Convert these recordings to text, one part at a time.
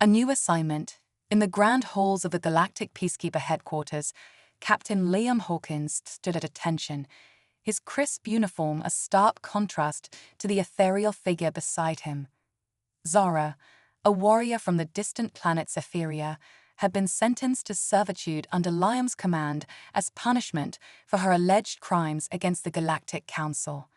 A new assignment. In the grand halls of the Galactic Peacekeeper headquarters, Captain Liam Hawkins stood at attention, his crisp uniform a stark contrast to the ethereal figure beside him. Zara, a warrior from the distant planet Zephyria, had been sentenced to servitude under Liam's command as punishment for her alleged crimes against the Galactic Council.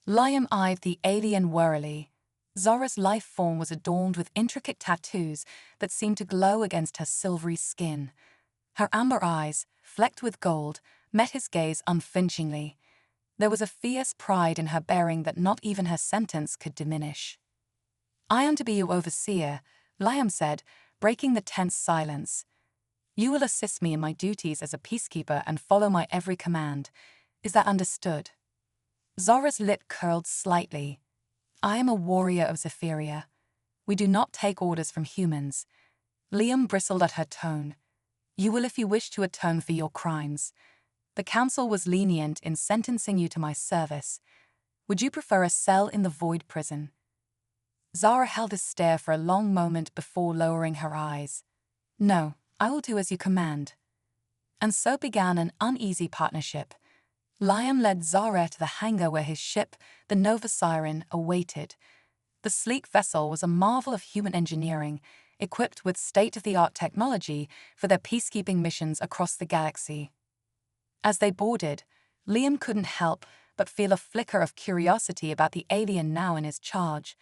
Liam eyed the alien warily. Zara's life form was adorned with intricate tattoos that seemed to glow against her silvery skin. Her amber eyes, flecked with gold, met his gaze unflinchingly. There was a fierce pride in her bearing that not even her sentence could diminish. "I am to be your overseer," Liam said, breaking the tense silence. "You will assist me in my duties as a peacekeeper and follow my every command. Is that understood?" Zara's lip curled slightly. "I am a warrior of Zephyria. We do not take orders from humans." Liam bristled at her tone. "You will if you wish to atone for your crimes. The council was lenient in sentencing you to my service. Would you prefer a cell in the Void Prison?" Zara held a stare for a long moment before lowering her eyes. "No, I will do as you command." And so began an uneasy partnership. Liam led Zara to the hangar where his ship, the Nova Siren, awaited. The sleek vessel was a marvel of human engineering, equipped with state-of-the-art technology for their peacekeeping missions across the galaxy. As they boarded, Liam couldn't help but feel a flicker of curiosity about the alien now in his charge.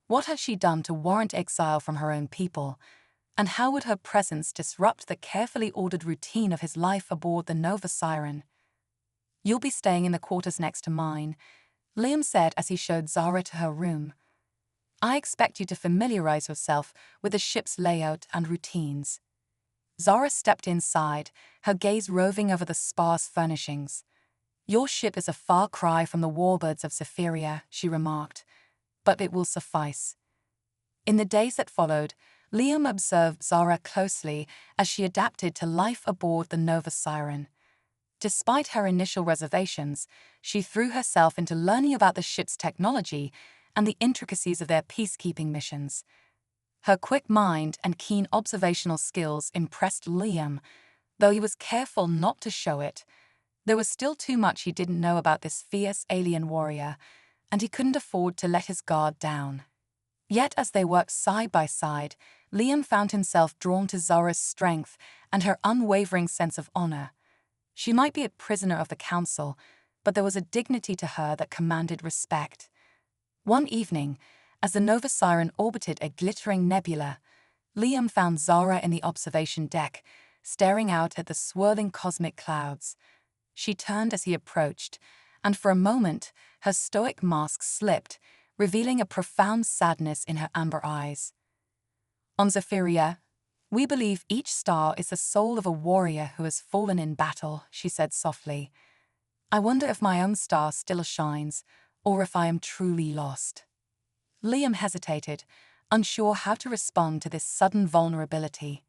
What had she done to warrant exile from her own people? And how would her presence disrupt the carefully ordered routine of his life aboard the Nova Siren? "You'll be staying in the quarters next to mine," Liam said as he showed Zara to her room. "I expect you to familiarize yourself with the ship's layout and routines." Zara stepped inside, her gaze roving over the sparse furnishings. "Your ship is a far cry from the warbirds of Zephyria," she remarked, "but it will suffice." In the days that followed, Liam observed Zara closely as she adapted to life aboard the Nova Siren. Despite her initial reservations, she threw herself into learning about the ship's technology and the intricacies of their peacekeeping missions. Her quick mind and keen observational skills impressed Liam, though he was careful not to show it. There was still too much he didn't know about this fierce alien warrior, and he couldn't afford to let his guard down. Yet as they worked side by side, Liam found himself drawn to Zara's strength and her unwavering sense of honor. She might be a prisoner of the council, but there was a dignity to her that commanded respect. One evening, as the Nova Siren orbited a glittering nebula, Liam found Zara in the observation deck, staring out at the swirling cosmic clouds. She turned as he approached, and for a moment, her stoic mask slipped, revealing a profound sadness in her amber eyes. "On Zephyria, we believe each star is the soul of a warrior who has fallen in battle," she said softly. "I wonder if my own star still shines, or if I am truly lost." Liam hesitated, unsure how to respond to this sudden vulnerability.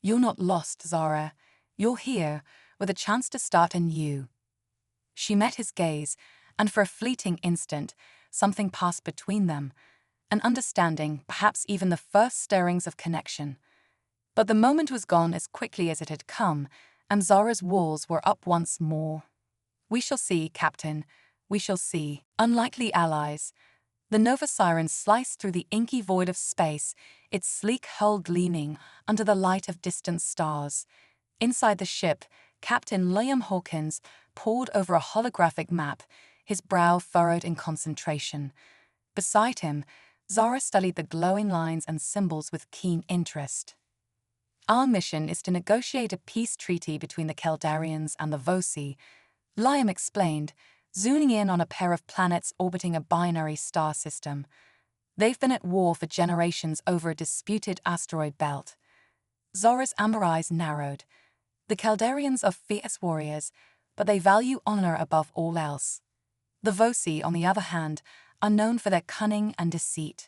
"You're not lost, Zara. You're here, with a chance to start anew." She met his gaze, and for a fleeting instant, something passed between them, an understanding, perhaps even the first stirrings of connection. But the moment was gone as quickly as it had come, and Zara's walls were up once more. "We shall see, Captain. We shall see." Unlikely allies. The Nova Siren sliced through the inky void of space, its sleek hull gleaming under the light of distant stars. Inside the ship, Captain Liam Hawkins pored over a holographic map, his brow furrowed in concentration. Beside him, Zara studied the glowing lines and symbols with keen interest. "Our mission is to negotiate a peace treaty between the Keldarians and the Vosi," Liam explained, zooming in on a pair of planets orbiting a binary star system. "They've been at war for generations over a disputed asteroid belt." Zara's amber eyes narrowed. "The Keldarians are fierce warriors, but they value honor above all else. The Vosi, on the other hand, are known for their cunning and deceit."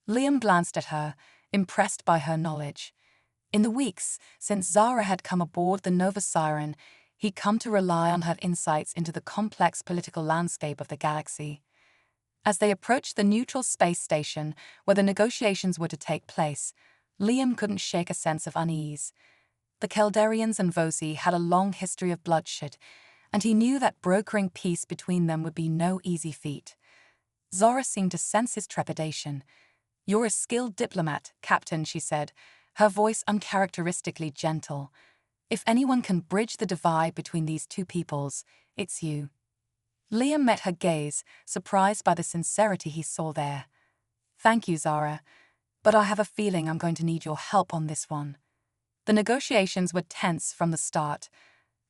Liam glanced at her, impressed by her knowledge. In the weeks since Zara had come aboard the Nova Siren, he'd come to rely on her insights into the complex political landscape of the galaxy. As they approached the neutral space station where the negotiations were to take place, Liam couldn't shake a sense of unease. The Caldarians and Vosi had a long history of bloodshed, and he knew that brokering peace between them would be no easy feat. Zara seemed to sense his trepidation. "You're a skilled diplomat, Captain," she said, her voice uncharacteristically gentle. "If anyone can bridge the divide between these two peoples, it's you." Liam met her gaze, surprised by the sincerity he saw there. "Thank you, Zara, but I have a feeling I'm going to need your help on this one." The negotiations were tense from the start.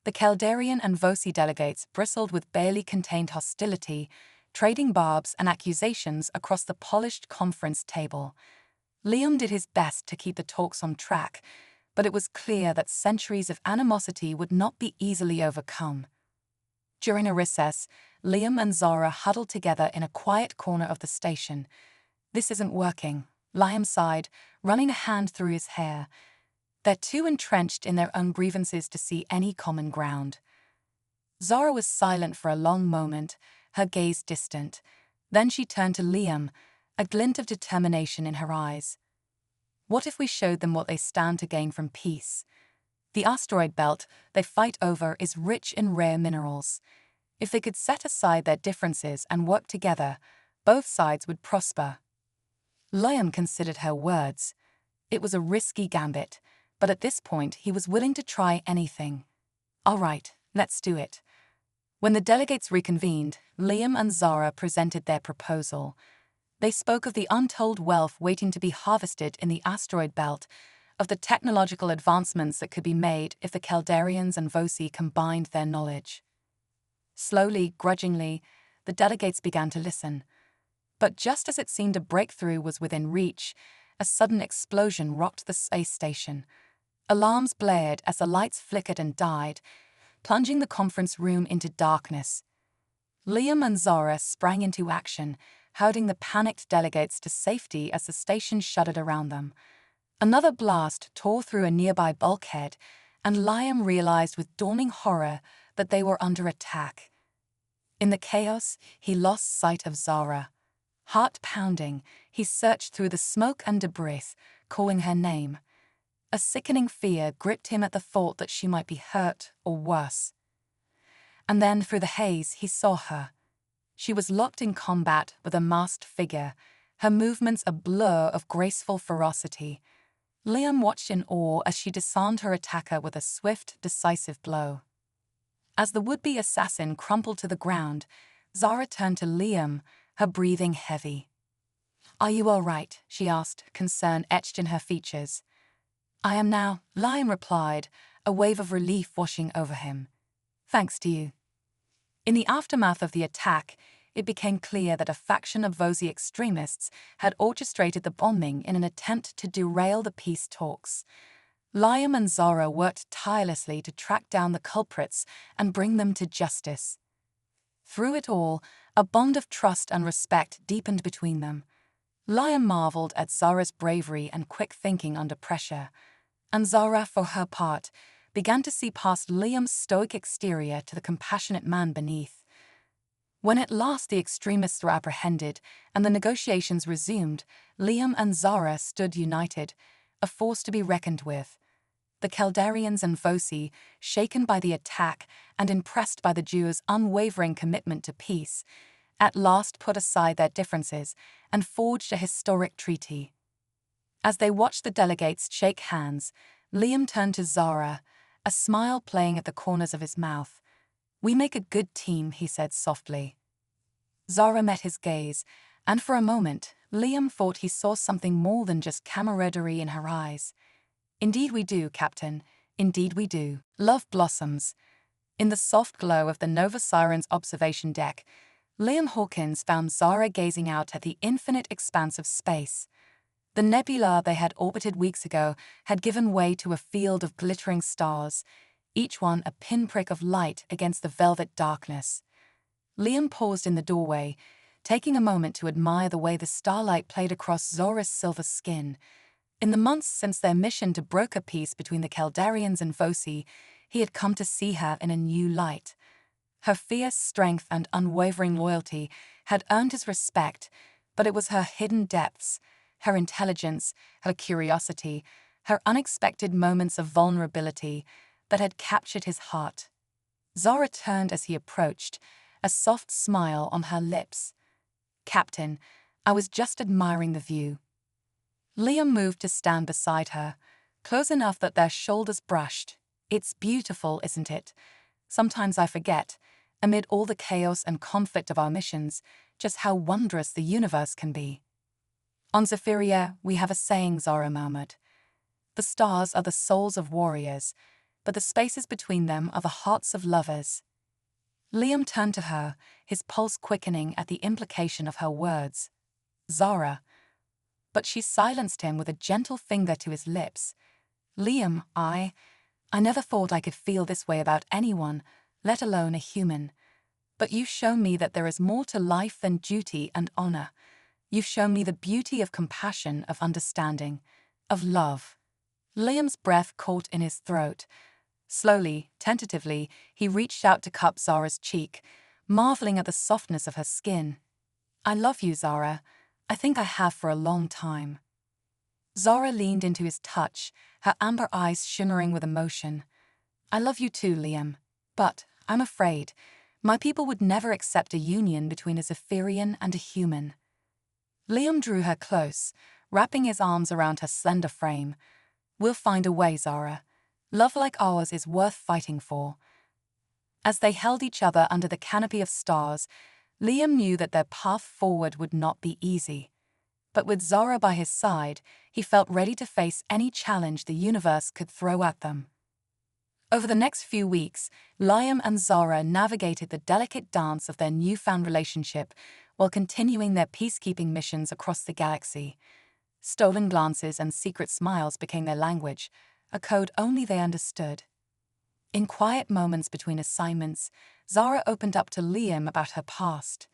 The Caldarian and Vosi delegates bristled with barely contained hostility, trading barbs and accusations across the polished conference table. Liam did his best to keep the talks on track, but it was clear that centuries of animosity would not be easily overcome. During a recess, Liam and Zara huddled together in a quiet corner of the station. "This isn't working," Liam sighed, running a hand through his hair. "They're too entrenched in their own grievances to see any common ground." Zara was silent for a long moment, her gaze distant. Then she turned to Liam, a glint of determination in her eyes. "What if we showed them what they stand to gain from peace? The asteroid belt they fight over is rich in rare minerals. If they could set aside their differences and work together, both sides would prosper." Liam considered her words. It was a risky gambit, but at this point he was willing to try anything. "All right, let's do it." When the delegates reconvened, Liam and Zara presented their proposal. They spoke of the untold wealth waiting to be harvested in the asteroid belt, of the technological advancements that could be made if the Caldarians and Vosi combined their knowledge. Slowly, grudgingly, the delegates began to listen. But just as it seemed a breakthrough was within reach, a sudden explosion rocked the space station. Alarms blared as the lights flickered and died, plunging the conference room into darkness. Liam and Zara sprang into action, herding the panicked delegates to safety as the station shuddered around them. Another blast tore through a nearby bulkhead, and Liam realized with dawning horror that they were under attack. In the chaos, he lost sight of Zara. Heart pounding, he searched through the smoke and debris, calling her name. A sickening fear gripped him at the thought that she might be hurt or worse. And then, through the haze, he saw her. She was locked in combat with a masked figure, her movements a blur of graceful ferocity. Liam watched in awe as she disarmed her attacker with a swift, decisive blow. As the would-be assassin crumpled to the ground, Zara turned to Liam, her breathing heavy. "Are you all right?" she asked, concern etched in her features. "I am now," Liam replied, a wave of relief washing over him. "Thanks to you." In the aftermath of the attack, it became clear that a faction of Vosi extremists had orchestrated the bombing in an attempt to derail the peace talks. Liam and Zara worked tirelessly to track down the culprits and bring them to justice. Through it all, a bond of trust and respect deepened between them. Liam marveled at Zara's bravery and quick thinking under pressure, and Zara, for her part, began to see past Liam's stoic exterior to the compassionate man beneath. When at last the extremists were apprehended and the negotiations resumed, Liam and Zara stood united, a force to be reckoned with. The Caldarians and Vosi, shaken by the attack and impressed by the duo's unwavering commitment to peace, at last put aside their differences and forged a historic treaty. As they watched the delegates shake hands, Liam turned to Zara, a smile playing at the corners of his mouth. "We make a good team," he said softly. Zara met his gaze, and for a moment, Liam thought he saw something more than just camaraderie in her eyes. "Indeed we do, Captain. Indeed we do." Love blossoms. In the soft glow of the Nova Siren's observation deck, Liam Hawkins found Zara gazing out at the infinite expanse of space. The nebula they had orbited weeks ago had given way to a field of glittering stars, each one a pinprick of light against the velvet darkness. Liam paused in the doorway, taking a moment to admire the way the starlight played across Zara's silver skin. In the months since their mission to broker peace between the Caldarians and Vosi, he had come to see her in a new light. Her fierce strength and unwavering loyalty had earned his respect, but it was her hidden depths, her intelligence, her curiosity, her unexpected moments of vulnerability that had captured his heart. Zara turned as he approached, a soft smile on her lips. "Captain, I was just admiring the view." Liam moved to stand beside her, close enough that their shoulders brushed. "It's beautiful, isn't it? Sometimes I forget, amid all the chaos and conflict of our missions, just how wondrous the universe can be." "On Zephyria, we have a saying," Zara murmured. "The stars are the souls of warriors, but the spaces between them are the hearts of lovers." Liam turned to her, his pulse quickening at the implication of her words. "Zara." But she silenced him with a gentle finger to his lips. "Liam, I never thought I could feel this way about anyone, let alone a human. But you've shown me that there is more to life than duty and honor. You've shown me the beauty of compassion, of understanding, of love." Liam's breath caught in his throat. Slowly, tentatively, he reached out to cup Zara's cheek, marveling at the softness of her skin. "I love you, Zara. I think I have for a long time." Zara leaned into his touch, her amber eyes shimmering with emotion. "I love you too, Liam. But, I'm afraid, my people would never accept a union between a Zephyrian and a human." Liam drew her close, wrapping his arms around her slender frame. "We'll find a way, Zara. Love like ours is worth fighting for." As they held each other under the canopy of stars, Liam knew that their path forward would not be easy. But with Zara by his side, he felt ready to face any challenge the universe could throw at them. Over the next few weeks, Liam and Zara navigated the delicate dance of their newfound relationship while continuing their peacekeeping missions across the galaxy. Stolen glances and secret smiles became their language, a code only they understood. In quiet moments between assignments, Zara opened up to Liam about her past.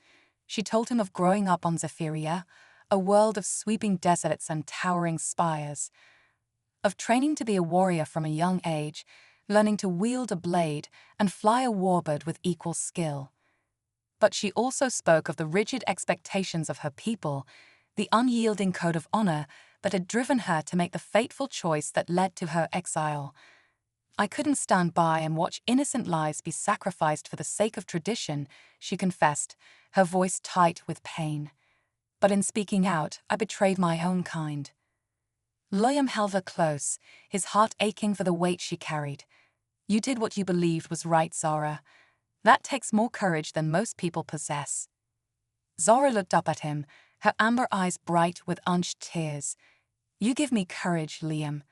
She told him of growing up on Zephyria, a world of sweeping deserts and towering spires, of training to be a warrior from a young age, learning to wield a blade and fly a warbird with equal skill. But she also spoke of the rigid expectations of her people, the unyielding code of honor that had driven her to make the fateful choice that led to her exile. "I couldn't stand by and watch innocent lives be sacrificed for the sake of tradition," she confessed, her voice tight with pain. "But in speaking out, I betrayed my own kind." Liam held her close, his heart aching for the weight she carried. "You did what you believed was right, Zara. That takes more courage than most people possess." Zara looked up at him, her amber eyes bright with unshed tears. "You give me courage, Liam.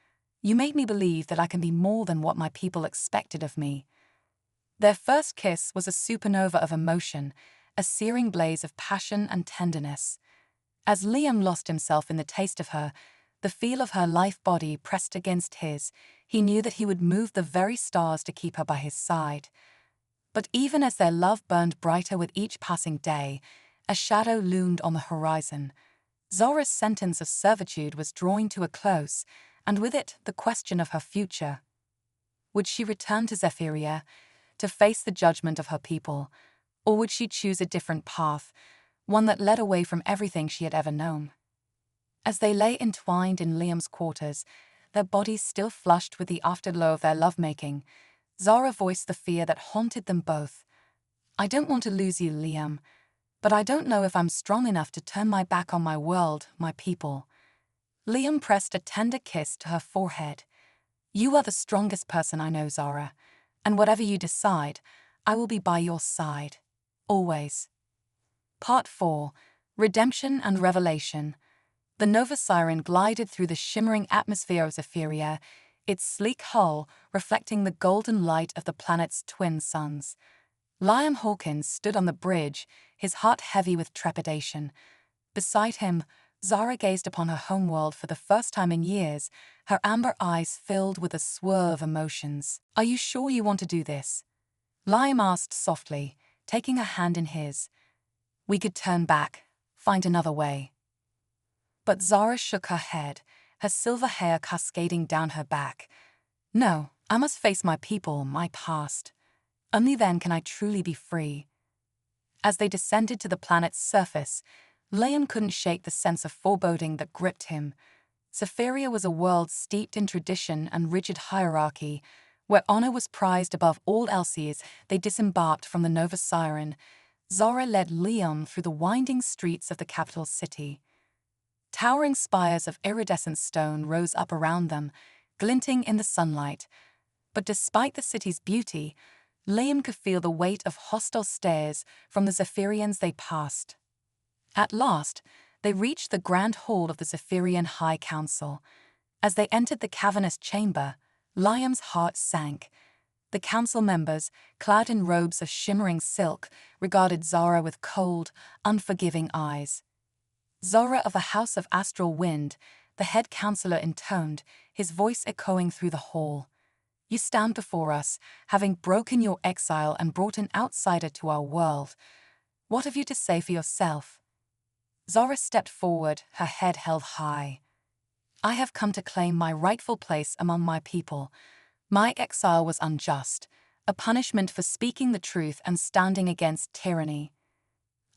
You made me believe that I can be more than what my people expected of me." Their first kiss was a supernova of emotion, a searing blaze of passion and tenderness. As Liam lost himself in the taste of her, the feel of her lithe body pressed against his, he knew that he would move the very stars to keep her by his side. But even as their love burned brighter with each passing day, a shadow loomed on the horizon. Zara's sentence of servitude was drawing to a close, and with it the question of her future. Would she return to Zephyria, to face the judgment of her people, or would she choose a different path, one that led away from everything she had ever known? As they lay entwined in Liam's quarters, their bodies still flushed with the afterglow of their lovemaking, Zara voiced the fear that haunted them both. "I don't want to lose you, Liam, but I don't know if I'm strong enough to turn my back on my world, my people." Liam pressed a tender kiss to her forehead. "You are the strongest person I know, Zara, and whatever you decide, I will be by your side. Always." Part 4. Redemption and Revelation. The Nova Siren glided through the shimmering atmosphere of Zephyria, its sleek hull reflecting the golden light of the planet's twin suns. Liam Hawkins stood on the bridge, his heart heavy with trepidation. Beside him, Zara gazed upon her homeworld for the first time in years, her amber eyes filled with a swirl of emotions. "Are you sure you want to do this?" Liam asked softly, taking her hand in his. "We could turn back, find another way." But Zara shook her head, her silver hair cascading down her back. "No, I must face my people, my past." Only then can I truly be free. As they descended to the planet's surface, Liam couldn't shake the sense of foreboding that gripped him. Zephyria was a world steeped in tradition and rigid hierarchy, where honor was prized above all else. As they disembarked from the Nova Siren, Zora led Liam through the winding streets of the capital city. Towering spires of iridescent stone rose up around them, glinting in the sunlight. But despite the city's beauty, Liam could feel the weight of hostile stares from the Zephyrians they passed. At last, they reached the grand hall of the Zephyrian High Council. As they entered the cavernous chamber, Liam's heart sank. The council members, clad in robes of shimmering silk, regarded Zora with cold, unforgiving eyes. Zora of the House of Astral Wind, the head counselor intoned, his voice echoing through the hall. You stand before us, having broken your exile and brought an outsider to our world. What have you to say for yourself? Zora stepped forward, her head held high. I have come to claim my rightful place among my people. My exile was unjust, a punishment for speaking the truth and standing against tyranny.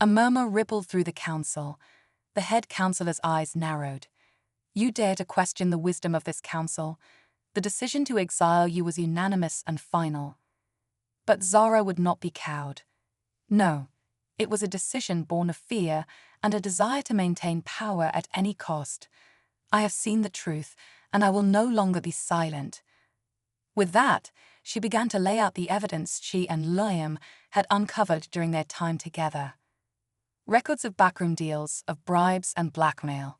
A murmur rippled through the council. The head counselor's eyes narrowed. You dare to question the wisdom of this council? The decision to exile you was unanimous and final. But Zora would not be cowed. No, it was a decision born of fear and a desire to maintain power at any cost. I have seen the truth, and I will no longer be silent. With that, she began to lay out the evidence she and Liam had uncovered during their time together. Records of backroom deals, of bribes and blackmail.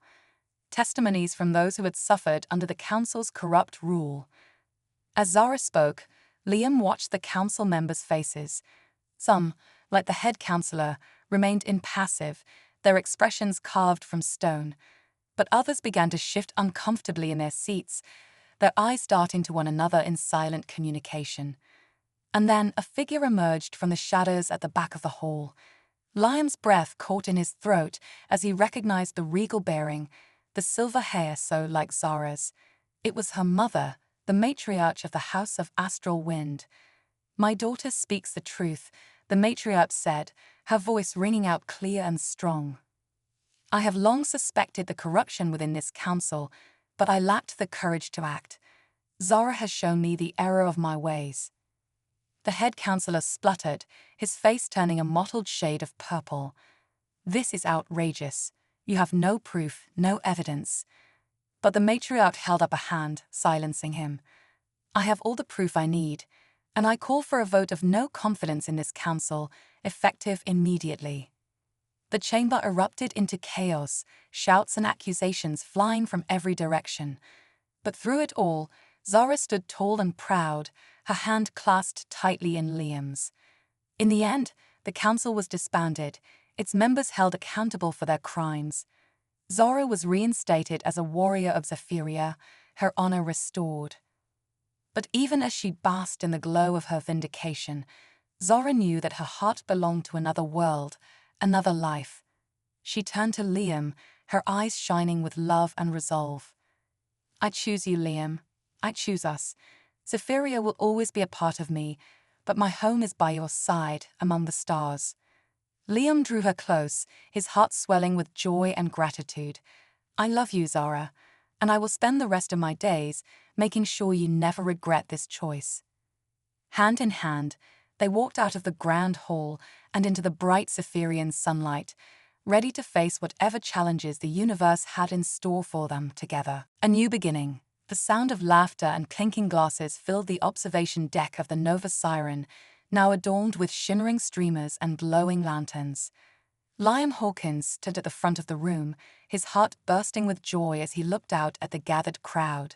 Testimonies from those who had suffered under the council's corrupt rule. As Zara spoke, Liam watched the council members' faces. Some, like the head counselor, remained impassive, their expressions carved from stone. But others began to shift uncomfortably in their seats, their eyes darting to one another in silent communication. And then a figure emerged from the shadows at the back of the hall. Liam's breath caught in his throat as he recognized the regal bearing, the silver hair so like Zara's. It was her mother, the matriarch of the House of Astral Wind. My daughter speaks the truth, the matriarch said, her voice ringing out clear and strong. I have long suspected the corruption within this council, but I lacked the courage to act. Zara has shown me the error of my ways. The head counselor spluttered, his face turning a mottled shade of purple. This is outrageous. You have no proof, no evidence. But the matriarch held up a hand, silencing him. I have all the proof I need, and I call for a vote of no confidence in this council, effective immediately. The chamber erupted into chaos, shouts and accusations flying from every direction. But through it all, Zara stood tall and proud, her hand clasped tightly in Liam's. In the end, the council was disbanded, its members held accountable for their crimes. Zora was reinstated as a warrior of Zephyria, her honor restored. But even as she basked in the glow of her vindication, Zora knew that her heart belonged to another world, another life. She turned to Liam, her eyes shining with love and resolve. I choose you, Liam. I choose us. Zephyria will always be a part of me, but my home is by your side, among the stars. Liam drew her close, his heart swelling with joy and gratitude. I love you, Zara, and I will spend the rest of my days making sure you never regret this choice. Hand in hand, they walked out of the grand hall and into the bright Zephyrian sunlight, ready to face whatever challenges the universe had in store for them together. A new beginning. The sound of laughter and clinking glasses filled the observation deck of the Nova Siren, now adorned with shimmering streamers and glowing lanterns. Liam Hawkins stood at the front of the room, his heart bursting with joy as he looked out at the gathered crowd.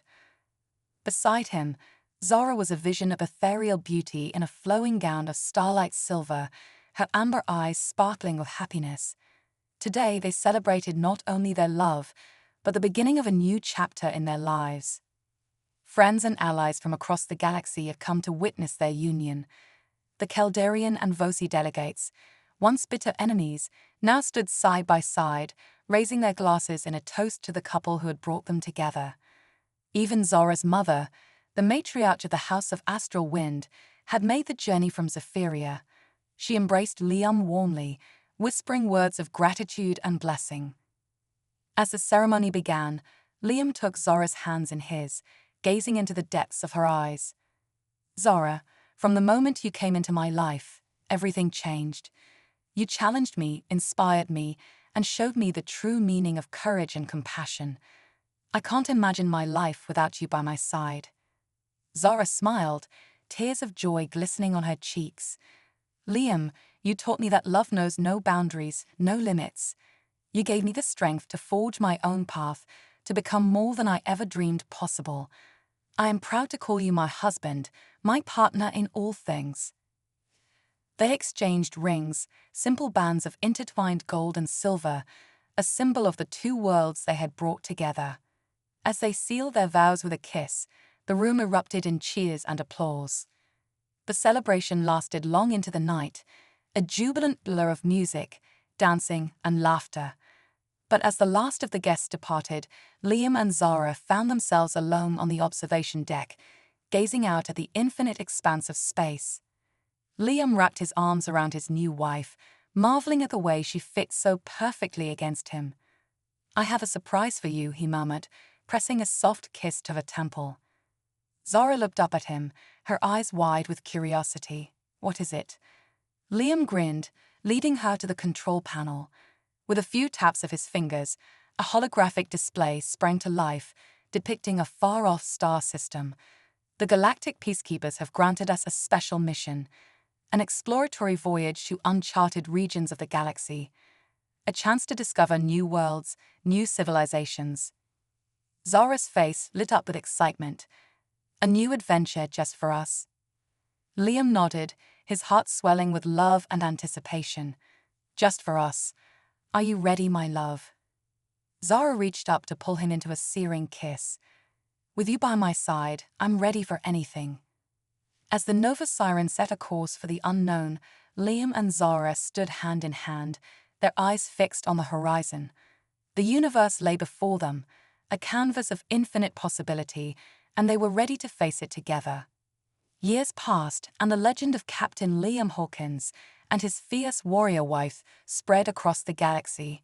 Beside him, Zara was a vision of ethereal beauty in a flowing gown of starlight silver, her amber eyes sparkling with happiness. Today they celebrated not only their love, but the beginning of a new chapter in their lives. Friends and allies from across the galaxy had come to witness their union. The Caldarian and Vosi delegates, once bitter enemies, now stood side by side, raising their glasses in a toast to the couple who had brought them together. Even Zora's mother, the matriarch of the House of Astral Wind, had made the journey from Zephyria. She embraced Liam warmly, whispering words of gratitude and blessing. As the ceremony began, Liam took Zora's hands in his, gazing into the depths of her eyes. "Zora, from the moment you came into my life, everything changed. You challenged me, inspired me, and showed me the true meaning of courage and compassion. I can't imagine my life without you by my side." Zora smiled, tears of joy glistening on her cheeks. "Liam, you taught me that love knows no boundaries, no limits. You gave me the strength to forge my own path, to become more than I ever dreamed possible. I am proud to call you my husband, my partner in all things." They exchanged rings, simple bands of intertwined gold and silver, a symbol of the two worlds they had brought together. As they sealed their vows with a kiss, the room erupted in cheers and applause. The celebration lasted long into the night, a jubilant blur of music, dancing, and laughter. But as the last of the guests departed, Liam and Zora found themselves alone on the observation deck, gazing out at the infinite expanse of space. Liam wrapped his arms around his new wife, marveling at the way she fit so perfectly against him. "I have a surprise for you," he murmured, pressing a soft kiss to her temple. Zora looked up at him, her eyes wide with curiosity. "What is it?" Liam grinned, leading her to the control panel. With a few taps of his fingers, a holographic display sprang to life, depicting a far-off star system. "The galactic peacekeepers have granted us a special mission, an exploratory voyage to uncharted regions of the galaxy, a chance to discover new worlds, new civilizations." Zora's face lit up with excitement. "A new adventure just for us?" Liam nodded, his heart swelling with love and anticipation. "Just for us. Are you ready, my love?" Zora reached up to pull him into a searing kiss. "With you by my side, I'm ready for anything." As the Nova Siren set a course for the unknown, Liam and Zora stood hand in hand, their eyes fixed on the horizon. The universe lay before them, a canvas of infinite possibility, and they were ready to face it together. Years passed, and the legend of Captain Liam Hawkins and his fierce warrior wife spread across the galaxy.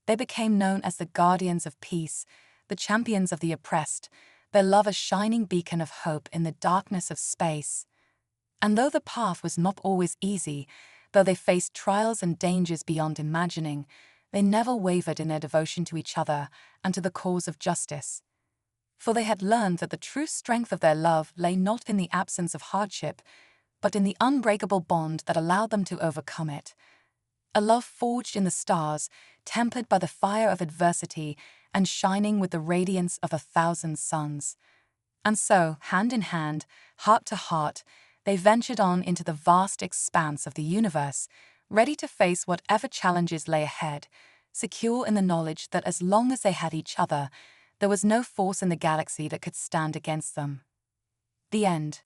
They became known as the guardians of peace, the champions of the oppressed, their love a shining beacon of hope in the darkness of space. And though the path was not always easy, though they faced trials and dangers beyond imagining, they never wavered in their devotion to each other and to the cause of justice. For they had learned that the true strength of their love lay not in the absence of hardship, but in the unbreakable bond that allowed them to overcome it. A love forged in the stars, tempered by the fire of adversity, and shining with the radiance of 1,000 suns. And so, hand in hand, heart to heart, they ventured on into the vast expanse of the universe, ready to face whatever challenges lay ahead, secure in the knowledge that as long as they had each other, there was no force in the galaxy that could stand against them. The end.